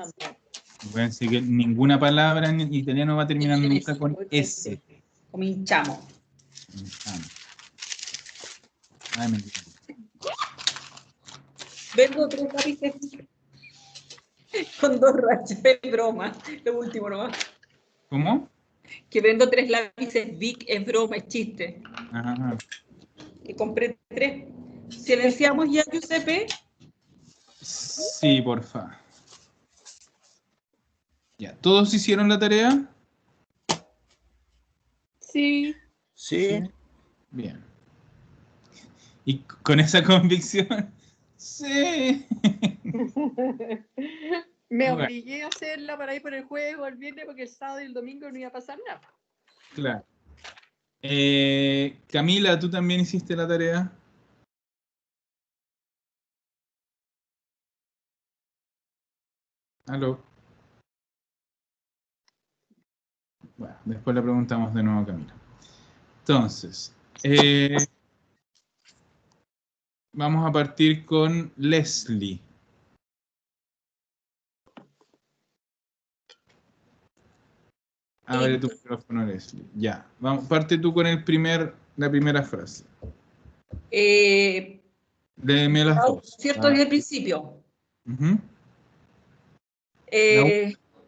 Infame. Acuérdense que ninguna palabra en italiano va a terminar nunca con S. Cominciamo. Ay, mentira. Vendo 3 lápices con 2 rayas, es broma. Lo último nomás. ¿Cómo? Que vendo 3 lápices Bic, es broma, es chiste. Ajá. Que compré 3. ¿Silenciamos ya, Giuseppe? Sí, porfa. Ya, ¿todos hicieron la tarea? Sí. Sí. Bien. Y con esa convicción, sí. Me Bueno. obligué a hacerla para ir por el juego el viernes porque el sábado y el domingo no iba a pasar nada. Claro. Camila, ¿tú también hiciste la tarea? ¿Aló? Bueno, después le preguntamos de nuevo a Camila. Entonces, vamos a partir con Leslie. Abre tu micrófono, Leslie. Ya. Vamos, parte tú con la primera frase. Léeme las dos. ¿Cierto? Desde el principio. Uh-huh.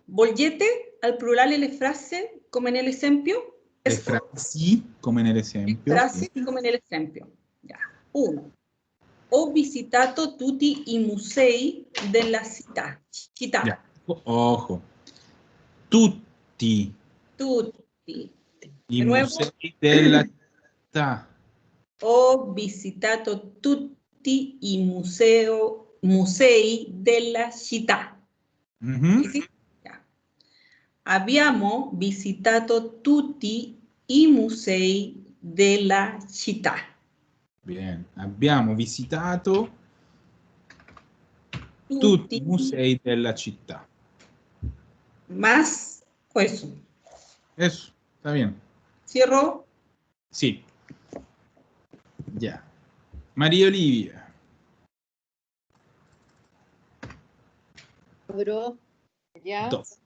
Vogliete, al plural le frase, come nell'esempio. Le frasi, come nell'esempio. Frasi, come nell'esempio. Ya. 1. Ho visitato tutti i musei della città. Ya. Ojo. Tutti. Tutti. I De nuevo. musei della città. Ho visitato tutti i musei della città. Uh-huh. ¿Sí? Ya. Abbiamo visitato tutti i musei della città. Bien. Abbiamo visitato tutti i musei della città. Más o eso. Eso, está bien. ¿Cierro? Sí. Ya. María Olivia. Bro, ya. 2.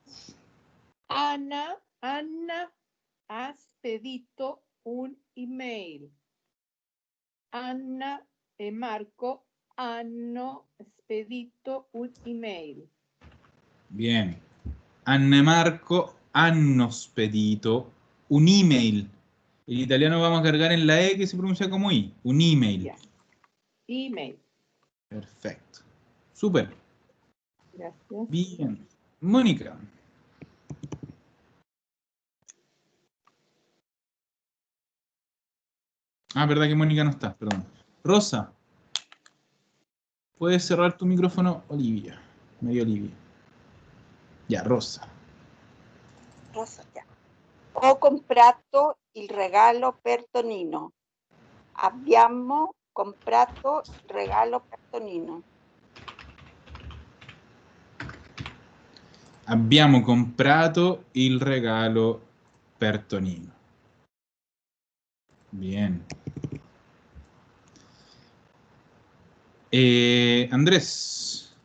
Ana, has pedido un email. Anna e Marco hanno spedito un email. Bien. Anna e Marco hanno spedito un email. En italiano vamos a cargar en la E que se pronuncia como I. Un email. Yeah. Email. Perfecto. Súper. Gracias. Bien. Mónica. Ah, verdad que Mónica no está, perdón. Rosa. Puedes cerrar tu micrófono, Olivia. María Olivia. Ya, Rosa. Rosa, ya. Ho comprato il regalo per Tonino. Abbiamo comprato il regalo per Tonino. Abbiamo comprato il regalo per Tonino. Bien. Andrés.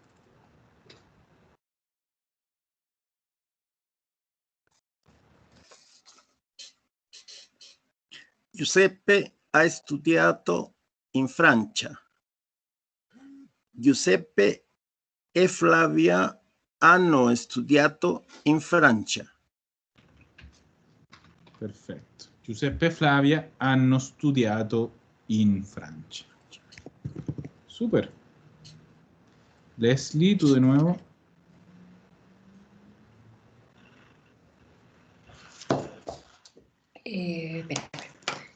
Giuseppe ha studiato in Francia. Giuseppe e Flavia hanno studiato in Francia. Perfetto. Giuseppe e Flavia hanno studiato in Francia. Super. Leslie, tú de nuevo.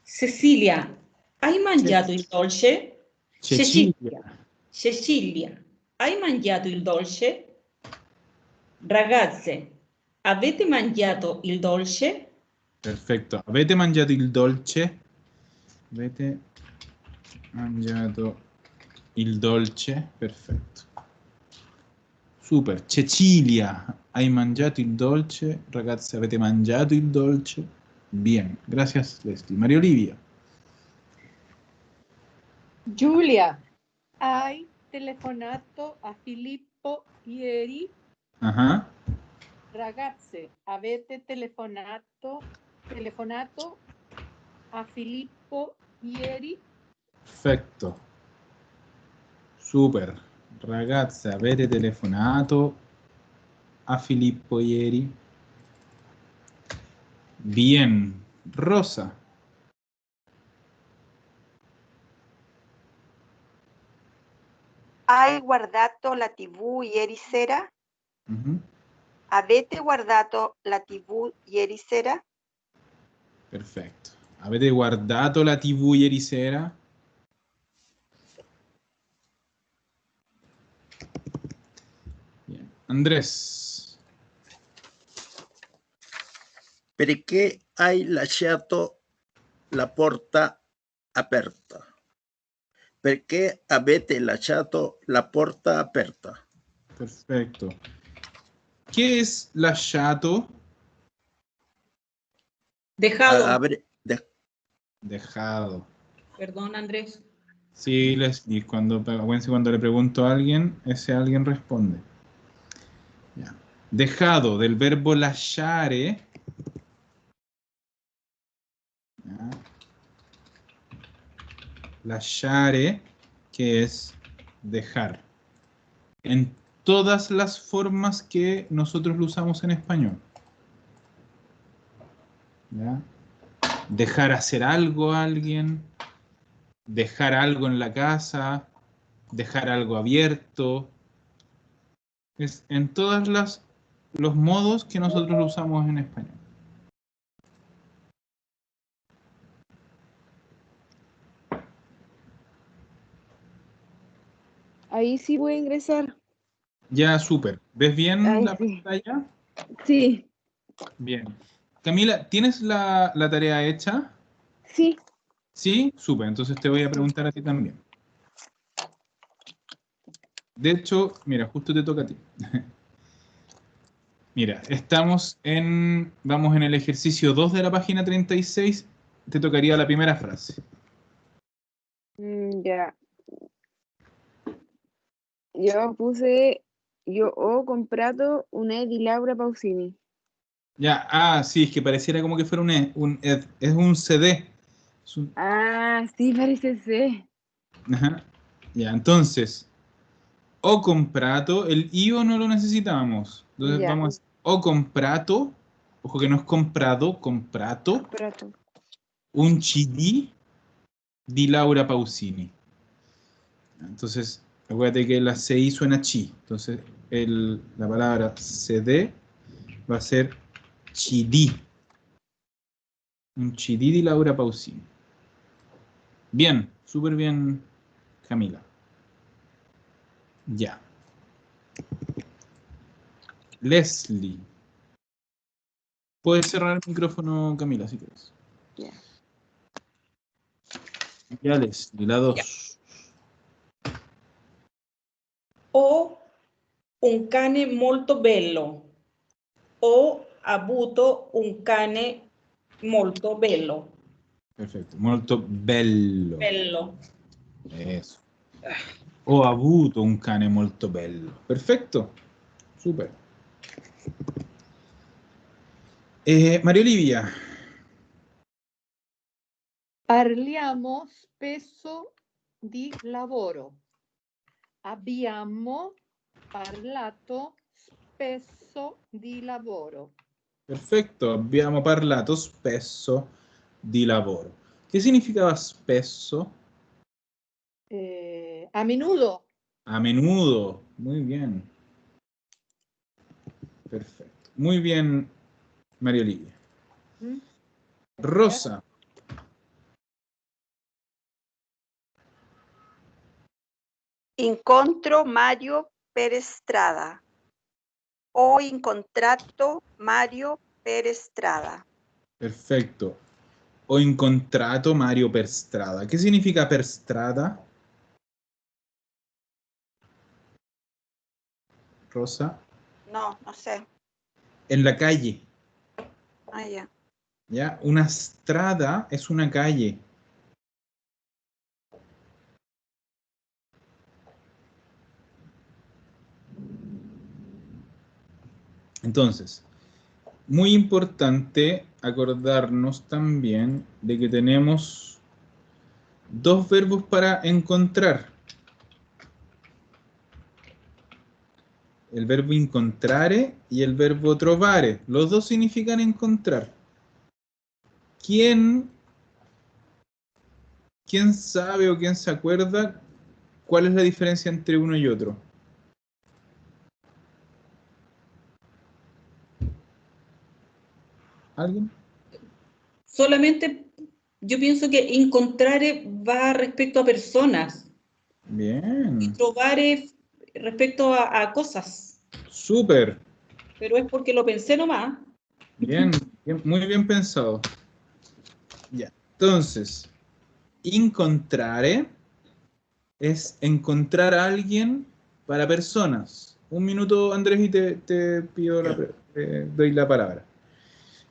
Cecilia, hai mangiato il dolce? Cecilia. Cecilia, hai mangiato il dolce? Ragazze, avete mangiato il dolce? Perfetto. Avete mangiato il dolce? Avete mangiato il dolce? Perfetto. Super. Cecilia, hai mangiato il dolce? Ragazzi, avete mangiato il dolce? Bien. Gracias, Leslie. María Olivia. Giulia, hai telefonato a Filippo ieri? Ajá. Ragazze, avete telefonato a Filippo ieri? Perfetto. Super. Ragazze, avete telefonato a Filippo ieri? Bien. Rosa. Hai guardato la TV ieri sera? Ujú. Avete guardato la TV ieri sera? Perfetto. Avete guardato la TV ieri sera? Bien. Andrés. Perché hai lasciato la porta aperta? Perché avete lasciato la porta aperta? Perfecto. ¿Qué es lasciato? Dejado. Dejado. Perdón, Andrés. Sí, Leslie, acuérdense cuando le pregunto a alguien, ese alguien responde. Ya. Dejado, del verbo lasciare. Ya. Lasciare, que es dejar. En todas las formas que nosotros lo usamos en español. ¿Ya? Dejar hacer algo a alguien, dejar algo en la casa, dejar algo abierto. Es en todos los modos que nosotros lo usamos en español. Ahí sí voy a ingresar. Ya, súper. ¿Ves bien Ahí la sí. pantalla? Sí, Bien. Camila, ¿tienes la tarea hecha? sí. Sí, súper. Entonces te voy a preguntar a ti también. De hecho, mira, justo te toca a ti. Mira, vamos en el ejercicio 2 de la página 36. Te tocaría la primera frase. Ya. Yo ho comprato una di Laura Pausini. Ya, sí, es que pareciera como que fuera es un CD. Es un- Ah, sí, parece ser. ajá. Ya, entonces, o comprato, el io no lo necesitábamos. Entonces Ya, vamos a o comprato, ojo que no es comprado, comprato, comprato. un CD di Laura Pausini. Entonces, acuérdate que la CI suena chi. Entonces, la palabra CD va a ser CD. Un CD di Laura Pausini. Bien, súper bien, Camila. Ya. Leslie. Puedes cerrar el micrófono, Camila, si quieres. Ya. Ya, Leslie, la 2. Ho un cane molto bello. Ho avuto un cane molto bello. Perfetto, molto bello. Bello. Eso. Ho avuto un cane molto bello. Perfetto. Super. María Olivia. Parliamo spesso di lavoro. Abbiamo parlato spesso di lavoro. Perfetto, abbiamo parlato spesso di lavoro. Che significava spesso? A menudo. A menudo. Muy bien. Perfecto. Muy bien, María Olivia. ¿Mm? Rosa. Incontro Mario per strada. Ho incontrato Mario per strada. Perfetto. Ho incontrato Mario per strada. Che significa per strada? Rosa. No, no sé. En la calle. Ah, ya. ¿Ya? Una strada es una calle. Entonces, muy importante acordarnos también de que tenemos dos verbos para encontrar. El verbo incontrare y el verbo trovare. Los dos significan encontrar. ¿Quién sabe o quién se acuerda cuál es la diferencia entre uno y otro? ¿Alguien? Solamente yo pienso que encontrare va respecto a personas y Bien, trovare respecto a cosas. súper. Pero es porque lo pensé nomás. Bien, muy bien pensado. Ya. Entonces, encontrare es encontrar a alguien para personas. Un minuto, Andrés, y te pido doy la palabra.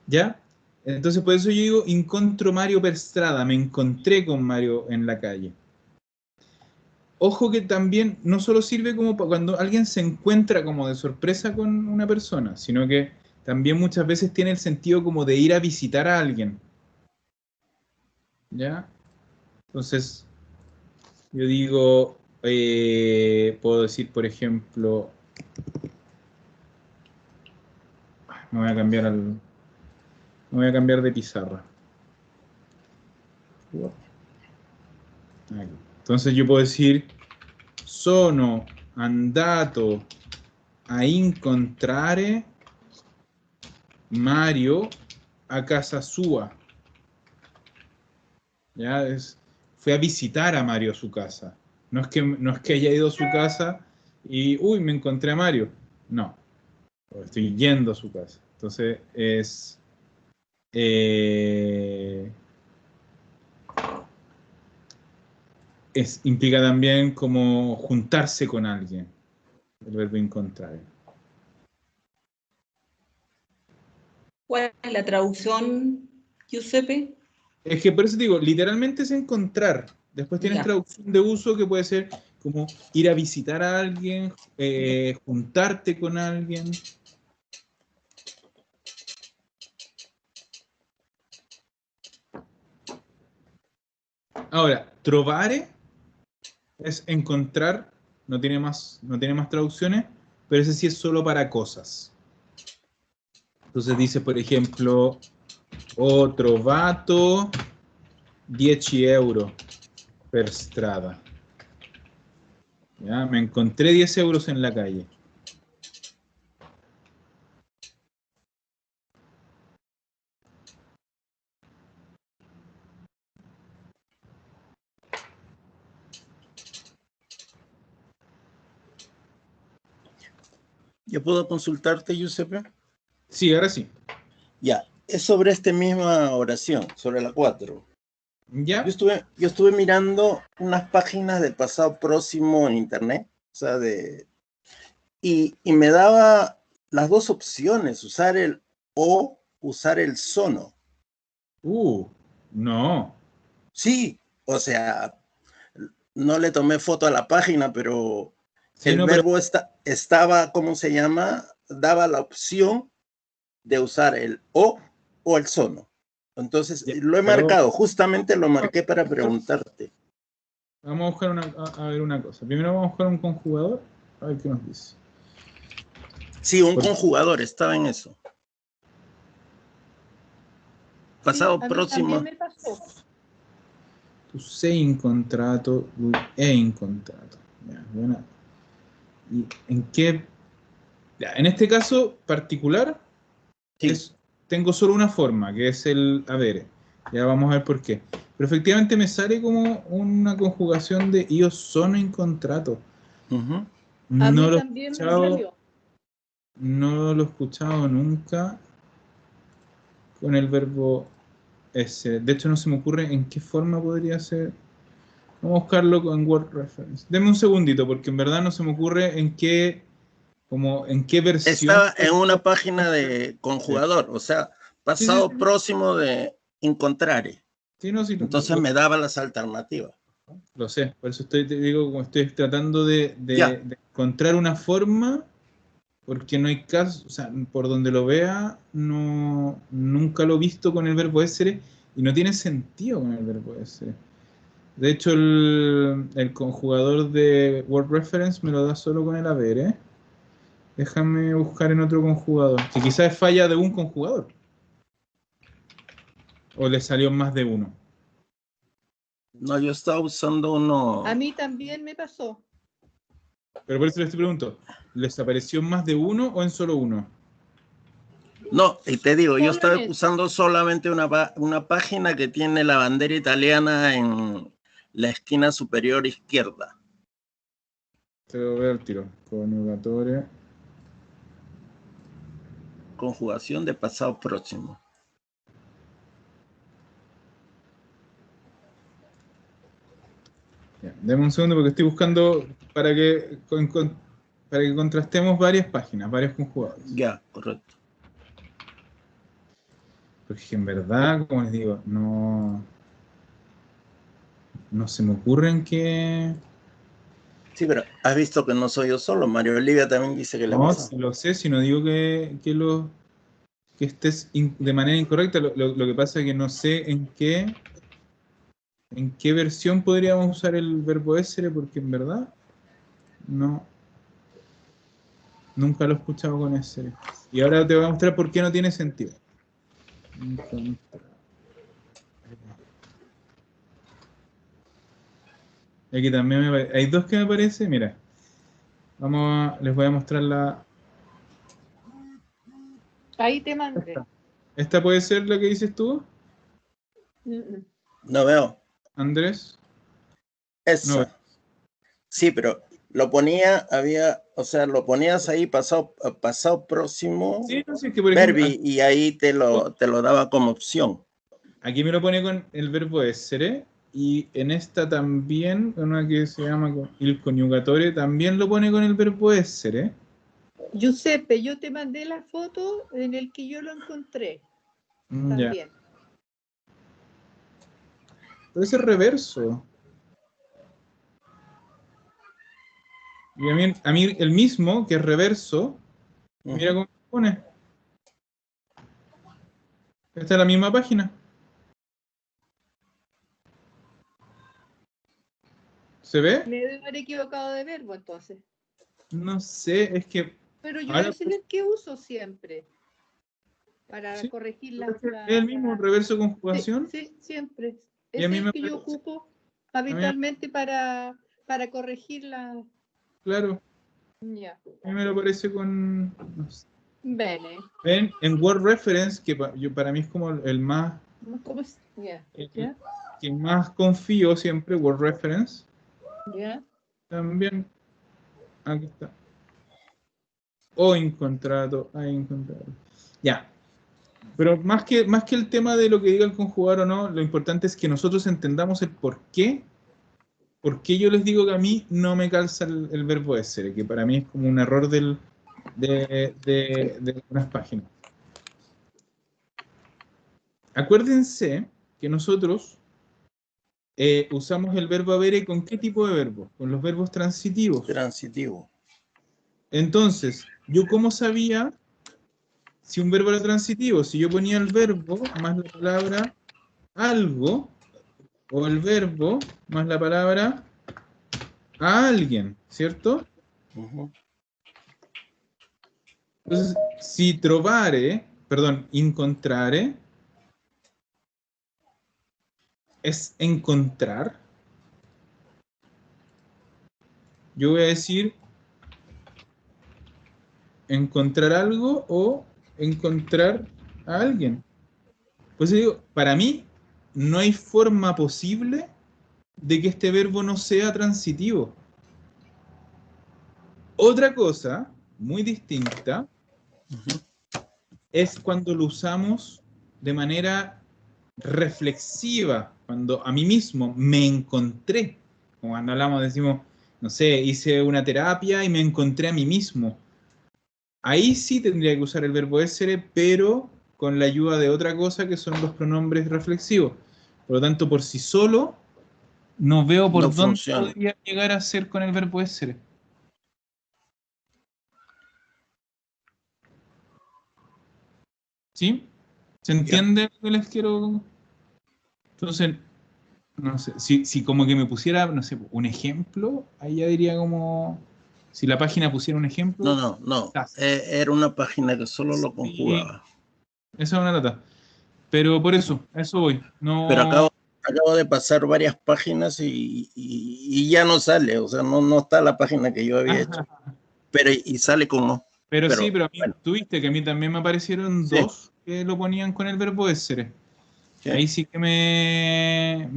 ¿Ya? Entonces, por eso yo digo, encontro Mario per strada, me encontré con Mario en la calle. Ojo que también no solo sirve como cuando alguien se encuentra como de sorpresa con una persona, sino que también muchas veces tiene el sentido como de ir a visitar a alguien. ¿Ya? Entonces, yo digo, puedo decir, por ejemplo, me voy a cambiar de pizarra. Aquí. Entonces yo puedo decir, sono andato a incontrare Mario a casa sua. Ya fui a visitar a Mario a su casa. No es que haya ido a su casa y, uy, me encontré a Mario. No, estoy yendo a su casa. Entonces implica también como juntarse con alguien, el verbo encontrar. ¿Cuál es la traducción, Giuseppe? Es que por eso digo, literalmente es encontrar. Después tienes Ya. traducción de uso que puede ser como ir a visitar a alguien, juntarte con alguien. Ahora, trovare es encontrar, no tiene más traducciones, pero ese sí es solo para cosas. Entonces dice, por ejemplo, ho trovato 10 euro per strada. ¿Ya? Me encontré 10 euros en la calle. ¿Yo puedo consultarte, Giuseppe? Sí, ahora sí. Ya, es sobre esta misma oración, sobre la 4. ¿Ya? Yo estuve mirando unas páginas del pasado próximo en internet, o sea, y me daba las dos opciones, usar el o, usar el sono. No. Sí, o sea, no le tomé foto a la página, pero Sí, el no, pero verbo estaba, ¿cómo se llama? Daba la opción de usar el o el sono. Entonces, ya, lo he pero marcado, justamente lo marqué para preguntarte. vamos a buscar a ver una cosa. Primero vamos a buscar un conjugador, a ver qué nos dice. Sí, un conjugador, estaba en eso. Pasado Sí, a mí próximo. también me pasó. Tu sei incontrato, lui è incontrato. Ya, buena. ¿Y en qué? Ya, en este caso particular, Sí. tengo solo una forma, que es el avere. Ya vamos a ver por qué. Pero efectivamente me sale como una conjugación de io sono incontrato. Uh-huh. A No mí lo he también me escuchado, salió. no lo he escuchado nunca con el verbo ese. De hecho, no se me ocurre en qué forma podría ser. Vamos a buscarlo con Word Reference. Deme un segundito, porque en verdad no se me ocurre en qué versión. Estaba en una página de conjugador, o sea, Sí, sí, pasado sí. próximo de encontrare. Sí, no, sí, Entonces me daba las alternativas. lo sé. Por eso te digo, como estoy tratando de Ya. encontrar una forma porque no hay caso, o sea, por donde lo vea, no, nunca lo he visto con el verbo essere y no tiene sentido con el verbo essere. De hecho, el conjugador de Word Reference me lo da solo con el haber, ¿eh? Déjame buscar en otro conjugador, que quizás es falla de un conjugador. O le salió más de uno. No, yo estaba usando uno. A mí también me pasó. Pero por eso les pregunto, ¿les apareció más de uno o en solo uno? No, y te digo, yo Solo estaba en ese. usando solamente una página que tiene la bandera italiana en la esquina superior izquierda. Te lo veo al tiro. Conjugatore. Conjugación de pasado próximo. Ya, deme un segundo porque estoy buscando para que contrastemos varias páginas, varios conjugadores. Ya, correcto. Porque en verdad, como les digo, no se me ocurren que... Sí, pero has visto que no soy yo solo. María Olivia también dice que le No, pasa. si lo sé, si no digo que estés de manera incorrecta, lo que pasa es que no sé en qué versión podríamos usar el verbo essere, porque en verdad no, nunca lo he escuchado con essere. Y ahora te voy a mostrar por qué no tiene sentido. Aquí también hay dos que me parece, mira. Les voy a mostrar la... Ahí te mandé. ¿Esta puede ser la que dices tú, No veo. Andrés? Esa. No, Sí, pero lo ponía, o sea, lo ponías ahí pasado próximo, sí, no sé, que por ejemplo, verbi, y ahí te lo daba como opción. aquí me lo pone con el verbo essere, y en esta también, una que se llama il coniugatore, también lo pone con el verbo essere. Giuseppe, yo te mandé la foto en el que yo lo encontré. Ya. También. Pero ese es reverso. Y a mí el mismo, que es reverso, mira cómo lo pone. Esta es la misma página. ¿Se ve? Me debo haber equivocado de verbo entonces. No sé, es que... Pero yo ahora, ese es el que uso siempre. Para sí, corregir es el mismo reverso conjugación. Sí, siempre. Y Es a mí el me que yo parece... ocupo habitualmente para corregir la... Claro, Ya. a mí me lo parece con... no sé. Bene. Ven, en Word Reference, que para mí es como el más... ¿Cómo es? Ya. el que más confío siempre, Word Reference, Ya. también, aquí está. O encontrado, hay encontrado. Ya. Pero más que el tema de lo que diga el conjugador o no, lo importante es que nosotros entendamos el por qué yo les digo que a mí no me calza el verbo essere, que para mí es como un error de unas páginas. Acuérdense que nosotros usamos el verbo avere con ¿qué tipo de verbo? Con los verbos transitivos. Transitivo. Entonces, ¿yo cómo sabía si un verbo era transitivo? Si yo ponía el verbo más la palabra algo, o el verbo más la palabra a alguien, ¿cierto? Entonces, si trovare, perdón, encontrare, es encontrar. Yo voy a decir encontrar algo o encontrar a alguien. Pues digo, para mí no hay forma posible de que este verbo no sea transitivo. Otra cosa muy distinta es cuando lo usamos de manera reflexiva, cuando a mí mismo me encontré, como cuando hablamos, decimos, no sé, hice una terapia y me encontré a mí mismo. Ahí sí tendría que usar el verbo essere, pero con la ayuda de otra cosa que son los pronombres reflexivos. Por lo tanto, por sí solo, no veo por No dónde funciona. podría llegar a ser con el verbo essere. ¿Sí? ¿Se entiende lo que les quiero? Entonces, no sé, si como que me pusiera, no sé, un ejemplo, ahí ya diría como, si la página pusiera un ejemplo. No. Era una página que solo lo conjugaba. Esa es una nota. Pero por eso, a eso voy. No, Pero acabo de pasar varias páginas y ya no sale, o sea, no está la página que yo había hecho. Pero y sale como. Pero sí, pero a mí, bueno. tuviste que a mí también me aparecieron dos que lo ponían con el verbo essere. Sí. Ahí sí que me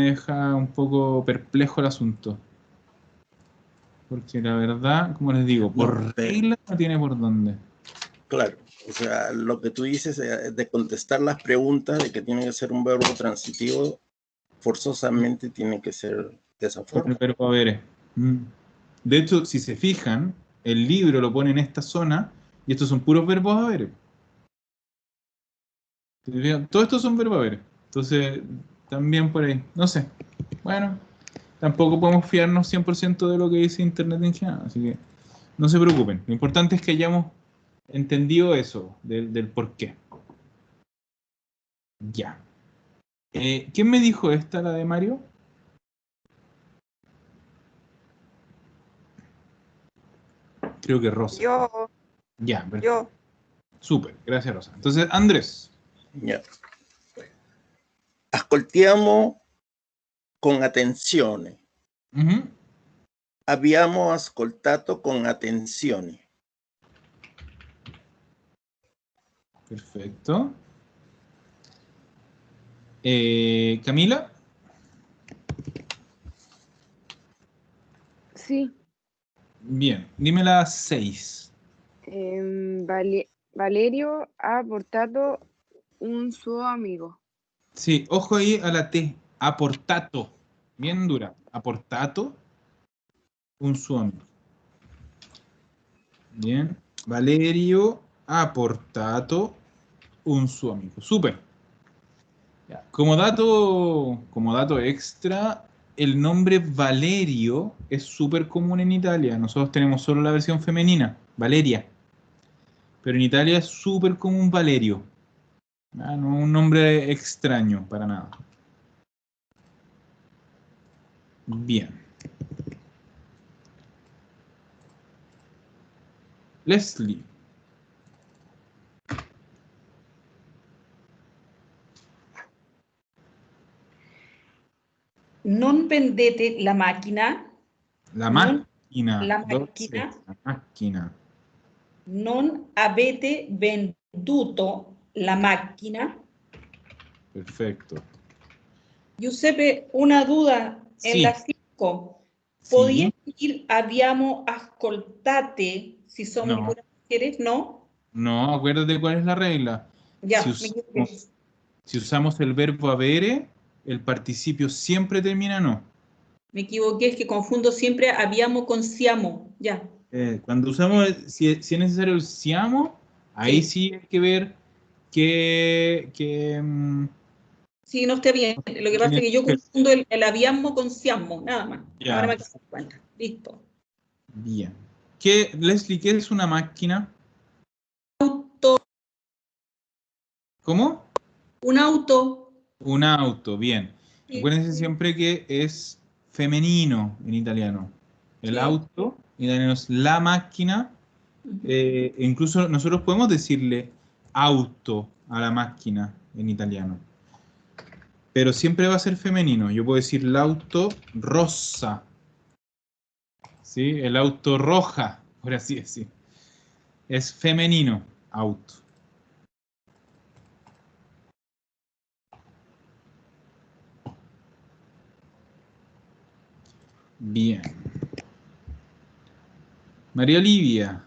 deja un poco perplejo el asunto. Porque la verdad, como les digo, por regla no tiene por dónde. Claro, o sea, lo que tú dices de contestar las preguntas de que tiene que ser un verbo transitivo, forzosamente tiene que ser de esa Con forma. el verbo avere. De hecho, si se fijan, el libro lo pone en esta zona y estos son puros verbos avere. Todos estos son verbos avere. Entonces, también por ahí, no sé. Bueno, tampoco podemos fiarnos 100% de lo que dice Internet en general, así que no se preocupen. Lo importante es que hayamos entendido eso, del por qué. Ya. ¿Quién me dijo esta, la de Mario? Creo que Rosa. Yo, Ya, perfecto. yo. Súper, gracias Rosa. Entonces, Andrés. Ya. Ascoltiamo con attenzione. Abbiamo ascoltato con attenzione. Perfecto. Camila. Sí. Bien, dime las 6. Valerio ha portato un suo amigo. Sí, ojo ahí a la T. Aportato. Bien dura. Aportato. Un suo amigo. Bien. Valerio ha portato un suo amigo. Súper. Ya. Como dato extra, el nombre Valerio es súper común en Italia. Nosotros tenemos solo la versión femenina, Valeria. Pero en Italia es súper común Valerio. No es un nombre extraño para nada. Bien. Leslie. Non vendete la macchina. La Non, máquina. la Doce. macchina. La máquina. Non avete venduto la macchina. Perfecto. Giuseppe, una duda en Sí. la 5. Sí. ¿Podía decir abbiamo ascoltate si somos No. puras mujeres? ¿No? No, acuérdate cuál es la regla. Ya, me equivoqué. Si usamos el verbo avere, el participio siempre termina en no. Me equivoqué, es que confundo siempre abbiamo con siamo. Ya. Cuando usamos, si es necesario el siamo, ahí sí hay que ver que Sí, no está bien. Lo que pasa es que yo confundo el abbiamo con siamo, nada más. Ya. Ahora me acabo de dar cuenta. Listo. Bien. Leslie, ¿qué es una máquina? Auto. ¿Cómo? Un auto. Un auto, bien. Sí. Acuérdense siempre que es femenino en italiano. El Sí. auto, en italiano es la máquina. Incluso nosotros podemos decirle auto a la máquina en italiano. Pero siempre va a ser femenino. Yo puedo decir l'auto rosa. ¿Sí? El auto roja, por así decir. Es femenino, auto. Bien. María Olivia.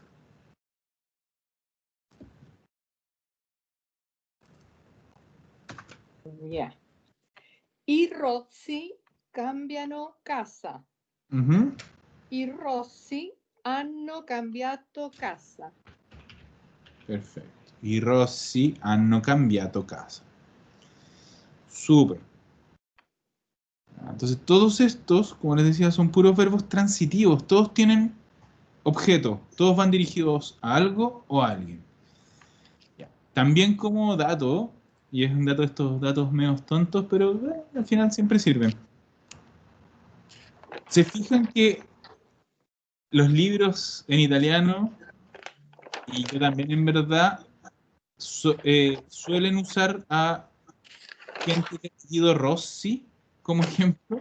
Ya. I Rossi cambiano casa. I Rossi hanno cambiato casa. Perfetto. I Rossi hanno cambiato casa. Súper. Entonces todos estos, como les decía, son puros verbos transitivos. Todos tienen objeto. Todos van dirigidos a algo o a alguien. Ya. también como dato, y es un dato de estos datos medio tontos, pero al final siempre sirven. ¿Se fijan que los libros en italiano, y yo también en verdad, suelen usar a gente de apellido Rossi como ejemplo?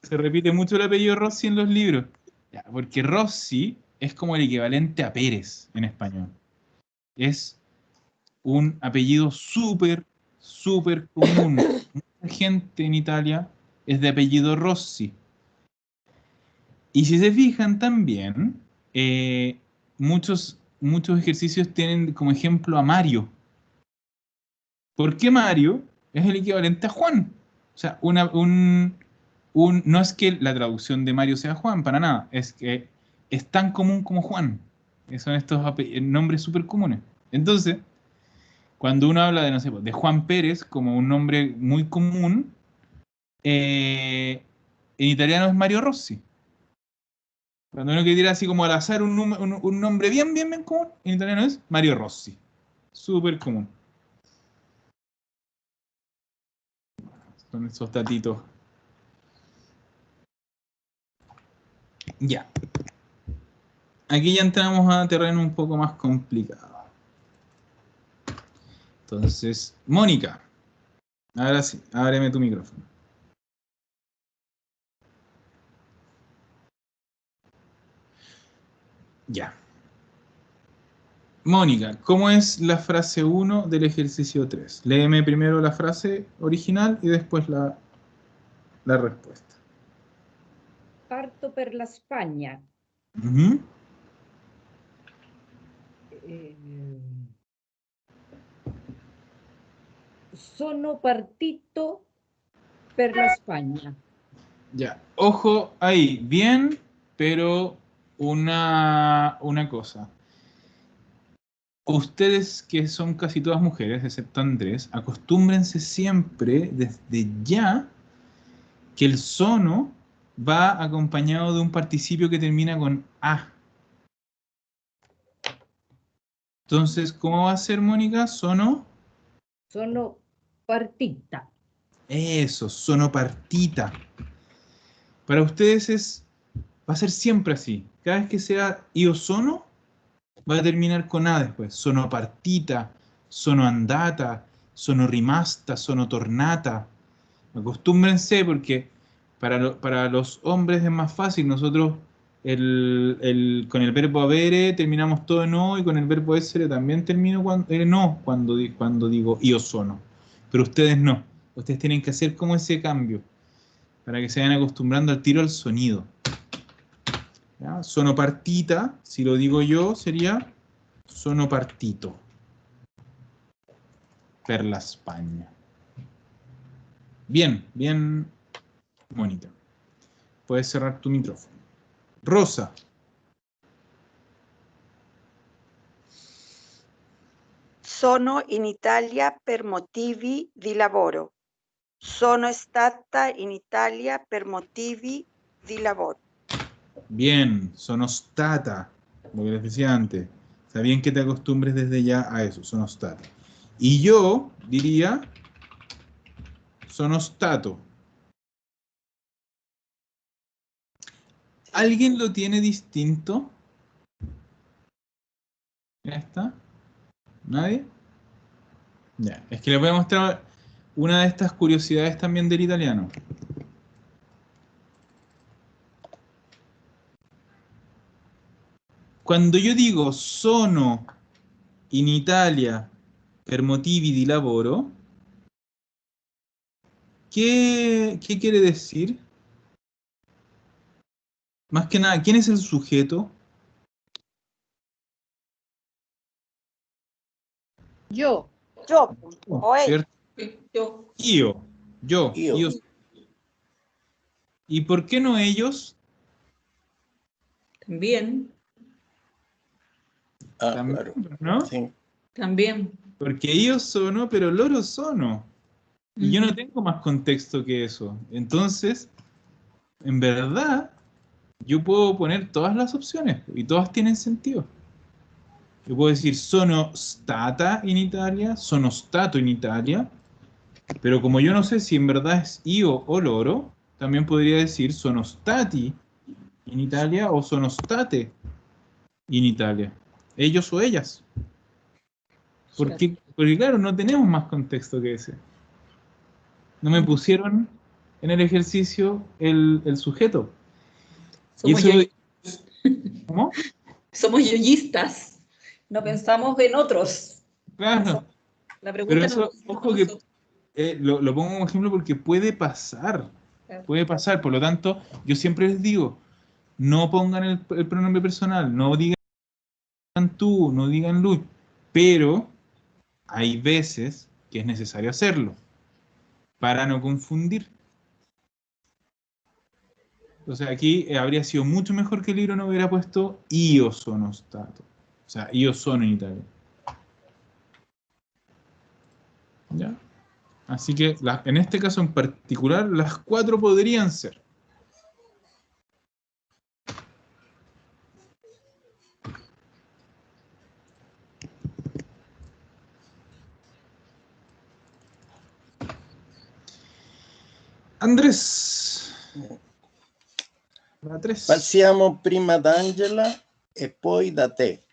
Se repite mucho el apellido Rossi en los libros. Ya, porque Rossi es como el equivalente a Pérez en español. Es un apellido súper, súper común. Mucha gente en Italia es de apellido Rossi. Y si se fijan también, muchos ejercicios tienen como ejemplo a Mario. ¿Por qué Mario es el equivalente a Juan? O sea, no es que la traducción de Mario sea Juan, para nada. Es que es tan común como Juan. Son estos nombres súper comunes. Entonces, cuando uno habla de, no sé, de Juan Pérez como un nombre muy común, en italiano es Mario Rossi. Cuando uno quiere tirar así como al azar un nombre bien, bien, bien común, en italiano es Mario Rossi. Súper común. Son esos datitos. Ya. Aquí ya entramos a terreno un poco más complicado. Entonces, Mónica, ahora sí, ábreme tu micrófono. Ya. Mónica, ¿cómo es la frase 1 del ejercicio 3? Léeme primero la frase original y después la respuesta. Parto per la Spagna. Uh-huh. Sono partito per la Spagna. Ya, ojo ahí, bien, pero una cosa. Ustedes que son casi todas mujeres, excepto Andrés, acostúmbrense siempre desde ya que el sono va acompañado de un participio que termina con A. Entonces, ¿cómo va a ser, Mónica? Sono. Sono partita. Eso, sono partita. Para ustedes va a ser siempre así. Cada vez que sea io sono, va a terminar con A después. Sono partita, sono andata, sono rimasta, sono tornata. Acostúmbrense porque para los hombres es más fácil. Nosotros con el verbo avere terminamos todo en O y con el verbo essere también termino cuando digo io sono. Pero ustedes no. Ustedes tienen que hacer como ese cambio para que se vayan acostumbrando al tiro al sonido. ¿Ya? Sono partita, si lo digo yo, sería sono partito per la Spagna. Bien, bien, Mónica. Puedes cerrar tu micrófono. Rosa. Sono in Italia per motivi di lavoro. Sono stata in Italia per motivi di lavoro. Bien, sonostata, lo que les decía antes. Está bien que te acostumbres desde ya a eso, sonostata. Y yo diría sonostato. ¿Alguien lo tiene distinto? ¿Ya está? ¿Nadie? Ya, es que les voy a mostrar una de estas curiosidades también del italiano. Cuando yo digo sono in Italia per motivi di lavoro, ¿qué quiere decir? Más que nada, ¿quién es el sujeto? Yo. Yo, o él. ¿Cierto? Yo. Yo. ¿Y por qué no ellos? También. También, Claro. ¿no? Sí. También. Porque ellos sono, pero loro sono. Y yo no tengo más contexto que eso. Entonces, en verdad, yo puedo poner todas las opciones y todas tienen sentido. Yo puedo decir sono stata in Italia, sono stato in Italia, pero como yo no sé si en verdad es io o loro, también podría decir sono stati in Italia o sono state in Italia. Ellos o ellas. Porque claro, no tenemos más contexto que ese. No me pusieron en el ejercicio el sujeto. Y Somos, eso, yo- ¿cómo? somos yoyistas. No pensamos en otros. Claro. La Pero pregunta eso, nos ojo que lo pongo como ejemplo porque puede pasar. Puede pasar. Por lo tanto, yo siempre les digo, no pongan el pronombre personal, no digan tú, no digan Lu, pero hay veces que es necesario hacerlo para no confundir. Entonces aquí habría sido mucho mejor que el libro no hubiera puesto io sono stato. O sea, io sono in Italia. ¿Ya? Así que en este caso en particular, las 4 podrían ser. Andrés. La 3. Passiamo prima d'Angela e poi da te.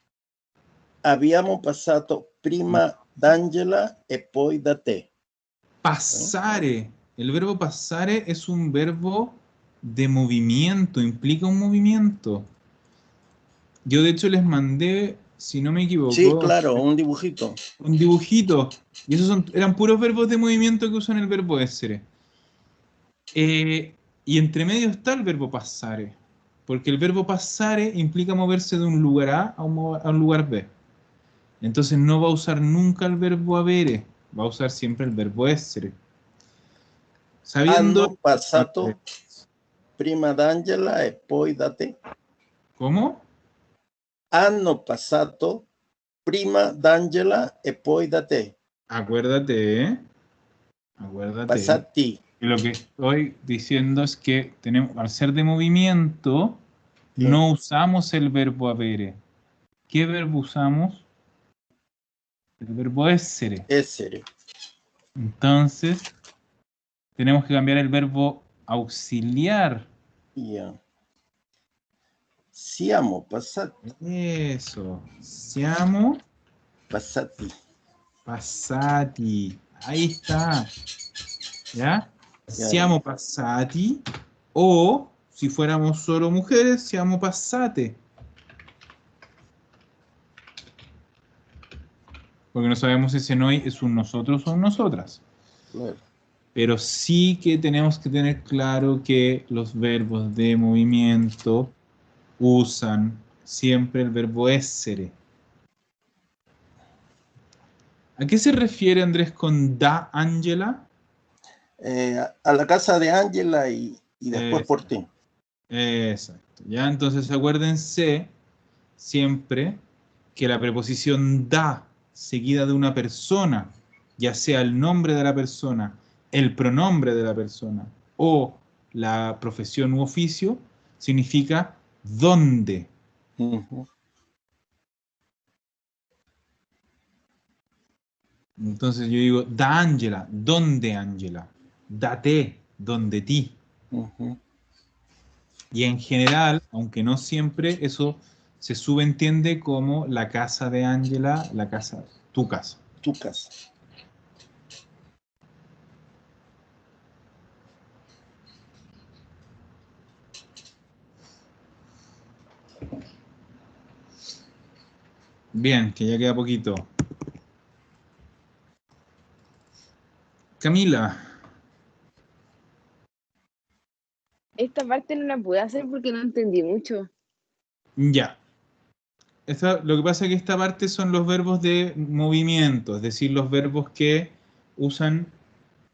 Abbiamo passato prima d'Angela e poi da te. Passare. El verbo passare es un verbo de movimiento, implica un movimiento. Yo de hecho les mandé, si no me equivoco, Sí, claro, un dibujito. un dibujito. Y esos eran puros verbos de movimiento que usan el verbo essere. Y entre medio está el verbo passare. Porque el verbo passare implica moverse de un lugar a un lugar B. Entonces no va a usar nunca el verbo avere, va a usar siempre el verbo essere. Sabiendo... Hanno passato prima d'Angela e poi da te. ¿Cómo? Hanno passato prima d'Angela e poi da te. Acuérdate, ¿eh? Acuérdate. Passati. Y lo que estoy diciendo es que tenemos, al ser de movimiento, no usamos el verbo avere. ¿Qué verbo usamos? El verbo essere. Essere. Entonces, tenemos que cambiar el verbo auxiliar. Yeah. Siamo passati. Eso. Siamo Passati. passati. Ahí está. ¿Ya? Siamo passati. O, si fuéramos solo mujeres, siamo passate. Porque no sabemos si ese noi es un nosotros o un nosotras. Claro. Pero sí que tenemos que tener claro que los verbos de movimiento usan siempre el verbo essere. ¿A qué se refiere Andrés con da Angela? A la casa de Angela y después por ti. Exacto. Ya, entonces acuérdense siempre que la preposición da seguida de una persona, ya sea el nombre de la persona, el pronombre de la persona o la profesión u oficio, significa dónde. Entonces yo digo, da Angela, ¿dónde Angela? Date, donde ti. Y en general, aunque no siempre, eso se subentiende como la casa de Angela, la casa, tu casa. Tu casa. Bien, que ya queda poquito. Camila. Esta parte no la pude hacer porque no entendí mucho. Ya. Lo que pasa es que esta parte son los verbos de movimiento, es decir, los verbos que usan,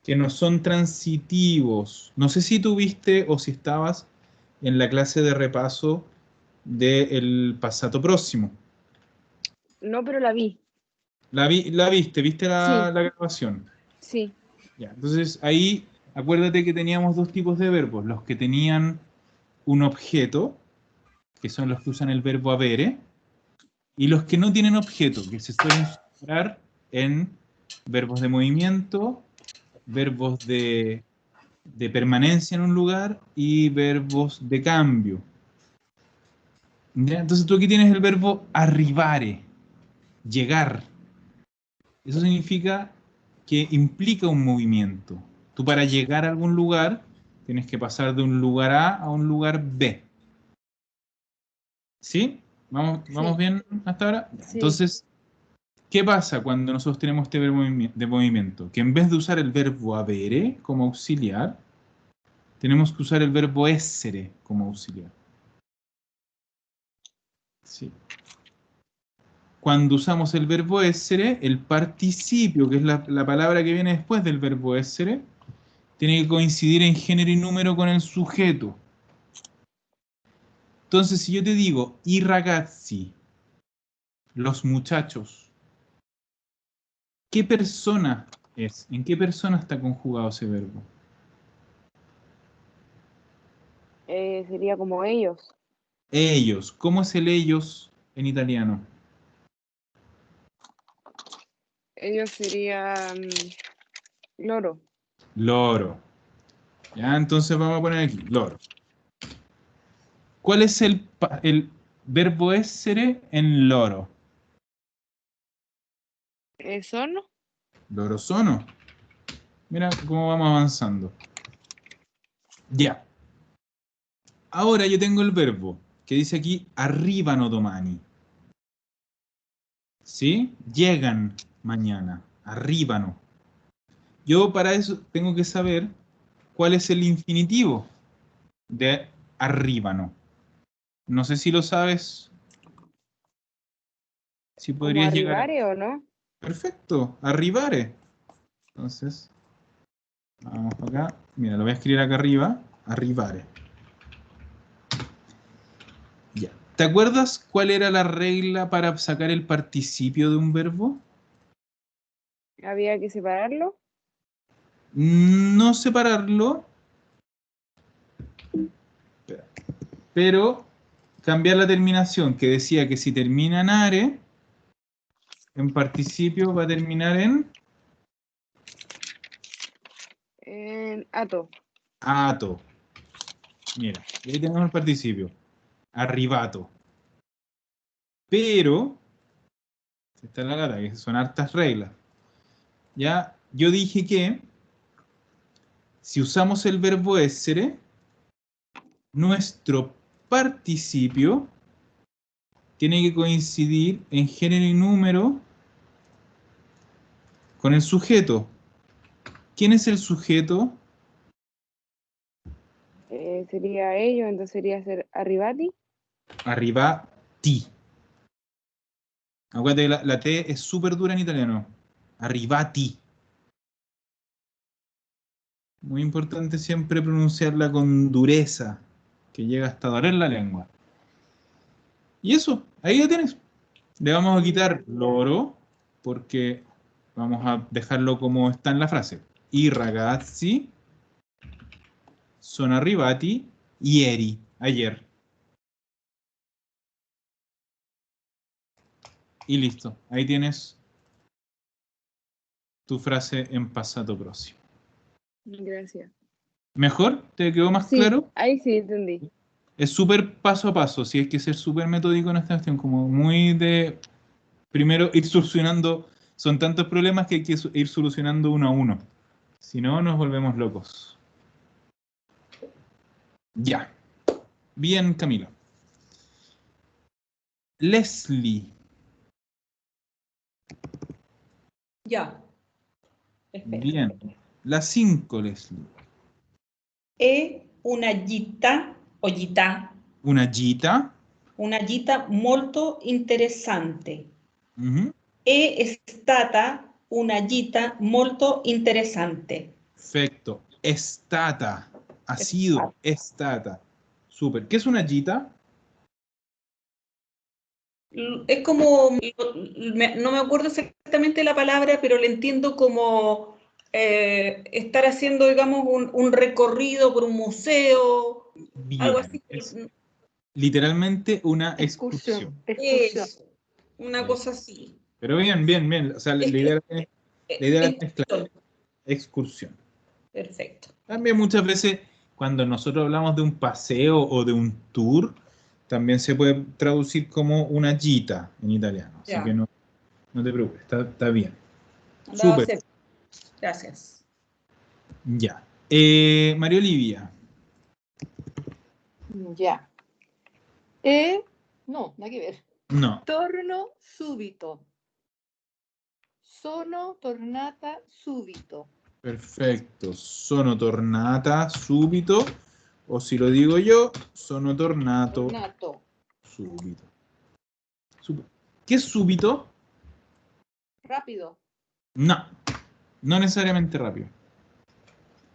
que no son transitivos. No sé si tuviste o si estabas en la clase de repaso del pasado próximo. No, pero la vi. La viste, ¿viste la grabación? Sí. Ya, entonces ahí acuérdate que teníamos dos tipos de verbos, los que tenían un objeto, que son los que usan el verbo avere, y los que no tienen objeto, que se suelen separar en verbos de movimiento, verbos de permanencia en un lugar y verbos de cambio. ¿Ya? Entonces tú aquí tienes el verbo arrivare, llegar. Eso significa que implica un movimiento. Tú para llegar a algún lugar tienes que pasar de un lugar A un lugar B. ¿Sí? ¿Vamos bien hasta ahora? Sí. Entonces, ¿qué pasa cuando nosotros tenemos este verbo de movimiento? Que en vez de usar el verbo avere como auxiliar, tenemos que usar el verbo essere como auxiliar. ¿Sí? Cuando usamos el verbo essere, el participio, que es la palabra que viene después del verbo essere, tiene que coincidir en género y número con el sujeto. Entonces, si yo te digo i ragazzi, los muchachos, ¿qué persona es? ¿En qué persona está conjugado ese verbo? Sería como ellos. Ellos. ¿Cómo es el ellos en italiano? Ellos serían loro. Loro. Ya, entonces vamos a poner aquí, loro. ¿Cuál es el verbo essere en loro? ¿Son? Loro sono. Mira cómo vamos avanzando. Ya. Ahora yo tengo el verbo que dice aquí arrivano domani. ¿Sí? Llegan mañana. Arrivano. Yo para eso tengo que saber cuál es el infinitivo de arrivano. No sé si lo sabes. Si ¿Como podrías llegar a... arribare o no? Perfecto, arrivare. Entonces, vamos para acá. Mira, lo voy a escribir acá arriba. Arrivare. Ya. ¿Te acuerdas cuál era la regla para sacar el participio de un verbo? ¿Había que separarlo? No separarlo, pero cambiar la terminación, que decía que si termina en are, en participio va a terminar en En ato. ato. Mira, y ahí tenemos el participio. Arrivato. Pero, esta es la gata, que son hartas reglas. Ya, yo dije que si usamos el verbo essere, nuestro participio tiene que coincidir en género y número con el sujeto. ¿Quién es el sujeto? Sería ellos, entonces sería ser arrivati. Arrivati. Acuérdate que la T es súper dura en italiano. Arrivati. Muy importante siempre pronunciarla con dureza, que llega hasta doler la lengua. Y eso, ahí lo tienes. Le vamos a quitar loro, porque vamos a dejarlo como está en la frase. I ragazzi sono arrivati ieri, ayer. Y listo, ahí tienes tu frase en pasado próximo. Gracias. ¿Mejor? ¿Te quedó más Sí, claro? ahí sí entendí. Es súper paso a paso, si hay que ser súper metódico en esta cuestión, como muy de primero ir solucionando, son tantos problemas que hay que ir solucionando uno a uno, si no nos volvemos locos. Ya, bien Camilo. Leslie. Ya. Espera. Bien, la 5 Leslie. Una gita o gita. Una gita. Una gita molto interessante. Uh-huh. È stata una gita molto interessante. Perfecto. Estata. Ha sido estata. Súper. ¿Qué es una gita? Es como, no me acuerdo exactamente la palabra, pero le entiendo como estar haciendo, digamos, un recorrido por un museo, Bien. algo así. Es literalmente una excursión. Eso. una cosa así. Pero bien. O sea, la idea era mezclar. Excursión. Perfecto. También muchas veces, cuando nosotros hablamos de un paseo o de un tour, también se puede traducir como una gita en italiano. Así Ya. que no te preocupes, está bien. Andaba a Súper. hacer. Gracias. Ya. María Olivia. Ya. No, nada que ver. No. Torno subito. Sono tornata subito. Perfecto. Sono tornata subito. O si lo digo yo, sono tornato Tornato. subito. ¿Qué es súbito? Rápido. No necesariamente rápido.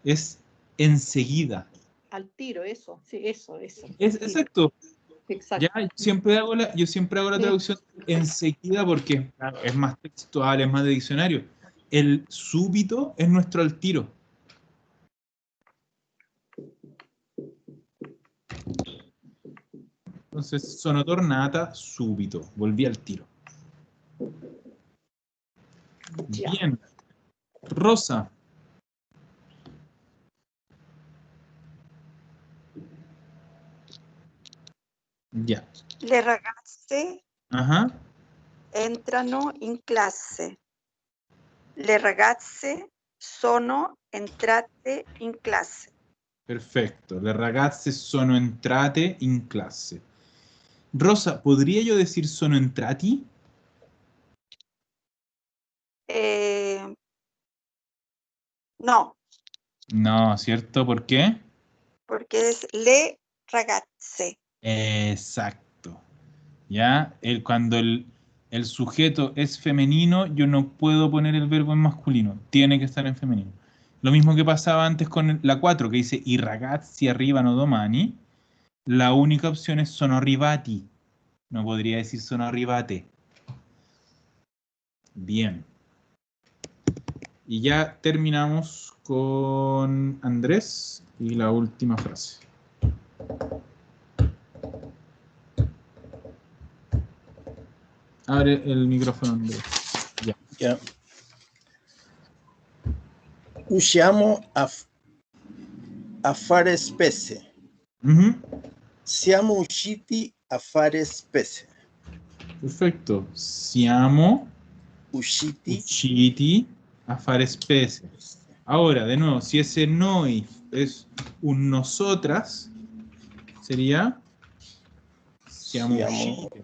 Es enseguida. Al tiro, eso. Sí, eso. Exacto. Exacto. Ya, yo siempre hago la Sí. traducción enseguida porque es más textual, es más de diccionario. El súbito es nuestro al tiro. Entonces, sono tornata subito. Volví al tiro. Ya. Bien. Rosa. Ya. Le ragazze Ajá. entrano in classe. Le ragazze sono entrate in classe. Perfecto. Le ragazze sono entrate in classe. Rosa, ¿podría yo decir sono entrati? No, No, ¿cierto? ¿Por qué? porque es le ragazze. Exacto. ¿Ya? Cuando el sujeto es femenino, yo no puedo poner el verbo en masculino. Tiene que estar en femenino. Lo mismo que pasaba antes con la 4, que dice i ragazzi arrivano domani. La única opción es sono arrivati. No podría decir sono arrivate. Bien. Y ya terminamos con Andrés y la última frase. Abre el micrófono, Andrés. Ya. Usciamo a fare spese. Siamo usciti a fare spese. Perfecto. Siamo Usciti a fare spese. Ahora, de nuevo, si ese noi es un nosotras, sería siamo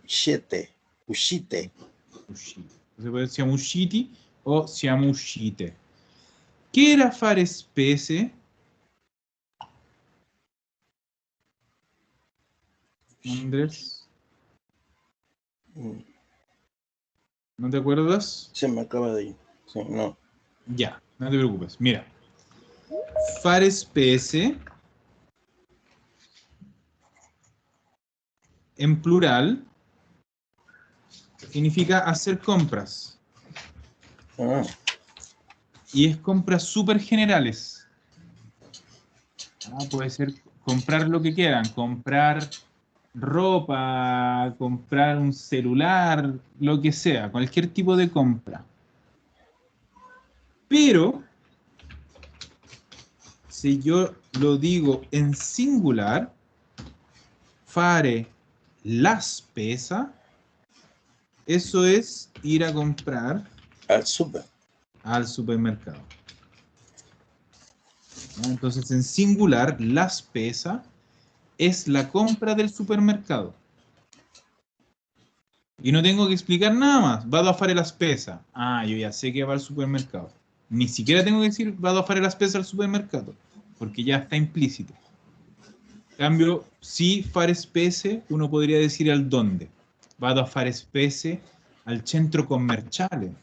uscite. Uscite. Se puede decir siamo usciti o siamo uscite. ¿Qué era fare spese? Andrés, ¿no te acuerdas? Se me acaba de ir. Sí, no. Ya, no te preocupes. Mira, fare spese en plural significa hacer compras. Ah, Y es compras súper generales. Puede ser comprar lo que quieran, comprar ropa, comprar un celular, lo que sea, cualquier tipo de compra. Pero, si yo lo digo en singular, fare la spesa, eso es ir a comprar al súper. al supermercado. Entonces, en singular, la spesa es la compra del supermercado. Y no tengo que explicar nada más. Vado a fare la spesa. Yo ya sé que va al supermercado. Ni siquiera tengo que decir vado a fare la spesa al supermercado, porque ya está implícito. En cambio, si fare spese, uno podría decir al dónde. Vado a fare spese al centro commerciale.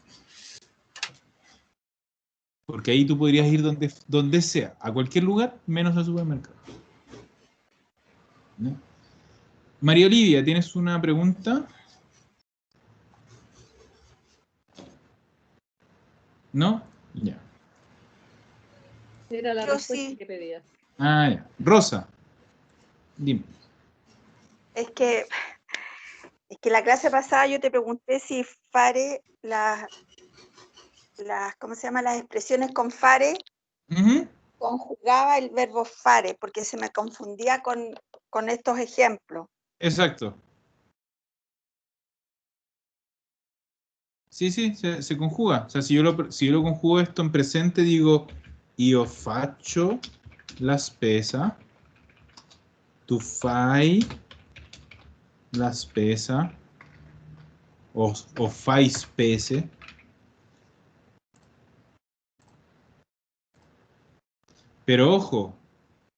Porque ahí tú podrías ir donde sea, a cualquier lugar, menos al supermercado. ¿No? María Olivia, ¿tienes una pregunta? ¿No? Ya. Era la Yo respuesta sí, que pedías. Ya. Rosa, dime. es que Es que la clase pasada yo te pregunté si fare, ¿cómo se llama? Las expresiones con fare Ujú. conjugaba el verbo fare, porque se me confundía con estos ejemplos. Exacto. Sí, sí, se conjuga. O sea, si yo lo conjugo esto en presente, digo, io faccio la spesa, tu fai la spesa, o fai spese. Pero ojo,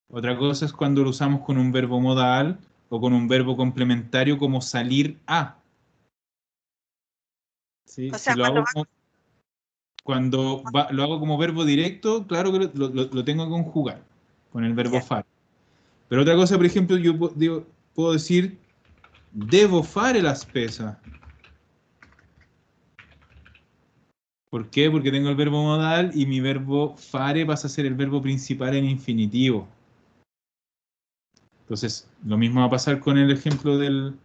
otra cosa es cuando lo usamos con un verbo modal o con un verbo complementario como salir a. ¿Sí? O Si sea, lo hago lo hago como verbo directo, claro que lo tengo que conjugar con el verbo Ya. fare. Pero otra cosa, por ejemplo, yo puedo decir, devo fare la spesa. ¿Por qué? Porque tengo el verbo modal y mi verbo fare pasa a ser el verbo principal en infinitivo. Entonces, lo mismo va a pasar con el ejemplo del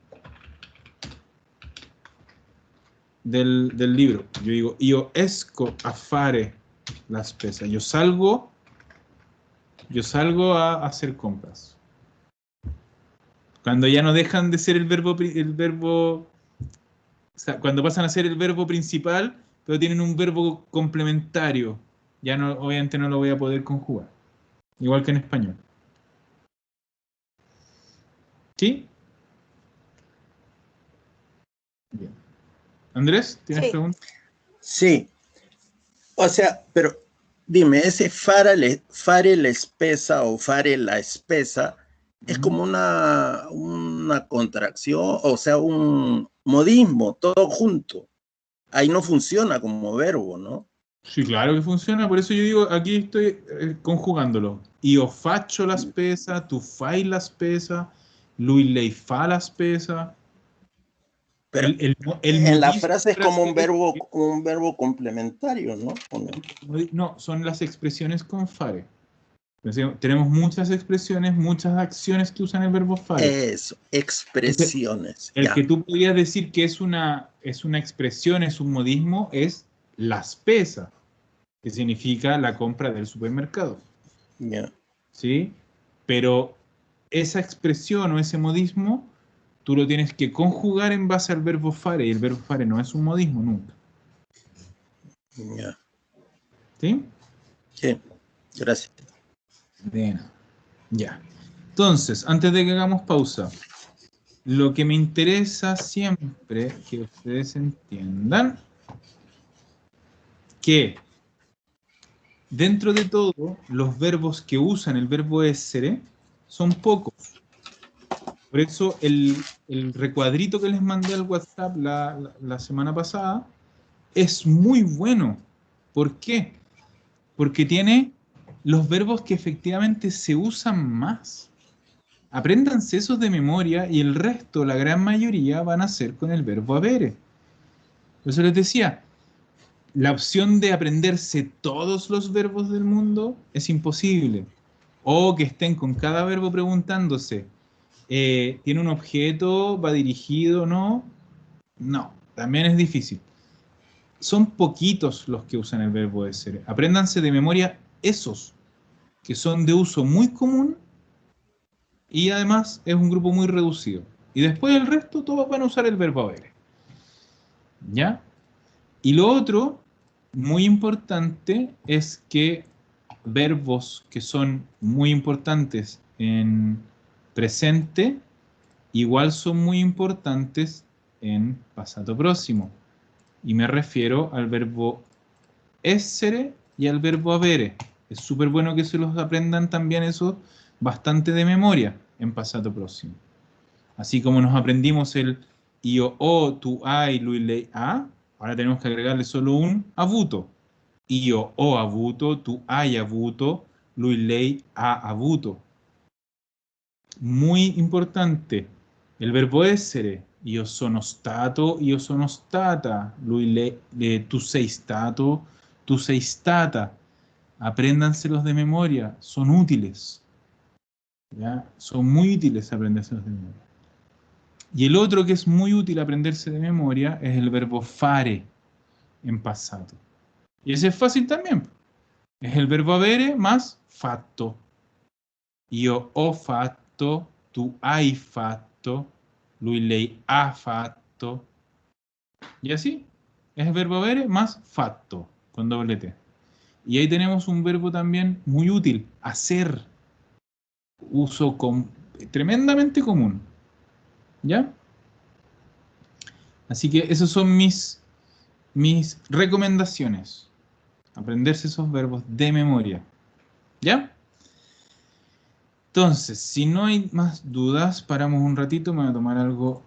libro. Yo digo, io esco a fare la spesa. Yo salgo a hacer compras. Cuando ya no dejan de ser o sea, cuando pasan a ser el verbo principal, pero tienen un verbo complementario, ya no, obviamente no lo voy a poder conjugar. Igual que en español. ¿Sí? Bien. Andrés, ¿tienes Sí. preguntas? Sí, o sea, pero dime, ese fare la espesa o fare la espesa es como una contracción, o sea, un modismo, todo junto. Ahí no funciona como verbo, ¿no? Sí, claro que funciona, por eso yo digo, aquí estoy conjugándolo. Io faccio la spesa, tu fai la spesa, lui lei fa la spesa. Pero El en la modismo frase es como frase un verbo complementario, ¿no? ¿O no? no, son las expresiones con fare. Entonces, tenemos muchas expresiones, muchas acciones que usan el verbo fare. Eso, Entonces, expresiones, el que ya, tú podrías decir que es una expresión, es un modismo, es la spesa, que significa la compra del supermercado. ya. ¿Sí? Pero esa expresión o ese modismo, tú lo tienes que conjugar en base al verbo fare, y el verbo fare no es un modismo nunca. Ya. ¿Sí? Sí, gracias. Bien. Ya. Entonces, antes de que hagamos pausa, lo que me interesa siempre que ustedes entiendan que dentro de todo, los verbos que usan el verbo essere son pocos. Por eso el recuadrito que les mandé al WhatsApp la semana pasada es muy bueno. ¿Por qué? Porque tiene los verbos que efectivamente se usan más. Apréndanse esos de memoria y el resto, la gran mayoría, van a ser con el verbo avere. Por eso les decía, la opción de aprenderse todos los verbos del mundo es imposible. O que estén con cada verbo preguntándose, ¿tiene un objeto? ¿Va dirigido? ¿No? No, también es difícil. Son poquitos los que usan el verbo essere. Apréndanse de memoria esos, que son de uso muy común y además es un grupo muy reducido. Y después el resto, todos van a usar el verbo avere. ¿Ya? Y lo otro, muy importante, es que verbos que son muy importantes en presente, igual son muy importantes en pasado próximo. Y me refiero al verbo essere y al verbo avere. Es súper bueno que se los aprendan también eso bastante de memoria en pasado próximo. Así como nos aprendimos el io, o, tu, ai, lui, lei, a, ahora tenemos que agregarle solo un avuto. Io ho avuto, tu hai avuto, lui, lei, ha avuto. Muy importante, el verbo essere. Io sono stato, io sono stata. Tu sei stato, tu sei stata. Apréndanselos de memoria, son útiles. ¿Ya? Son muy útiles aprendérselos de memoria. Y el otro que es muy útil aprenderse de memoria es el verbo fare en pasado. Y ese es fácil también. Es el verbo avere más fatto. Io ho fatto, tu hai fatto, lui lei ha fatto. Y así. Es el verbo avere más fatto, con doble T. Y ahí tenemos un verbo también muy útil, hacer. Uso tremendamente común. ¿Ya? Así que esas son mis recomendaciones. Aprenderse esos verbos de memoria. ¿Ya? Entonces, si no hay más dudas, paramos un ratito, me voy a tomar algo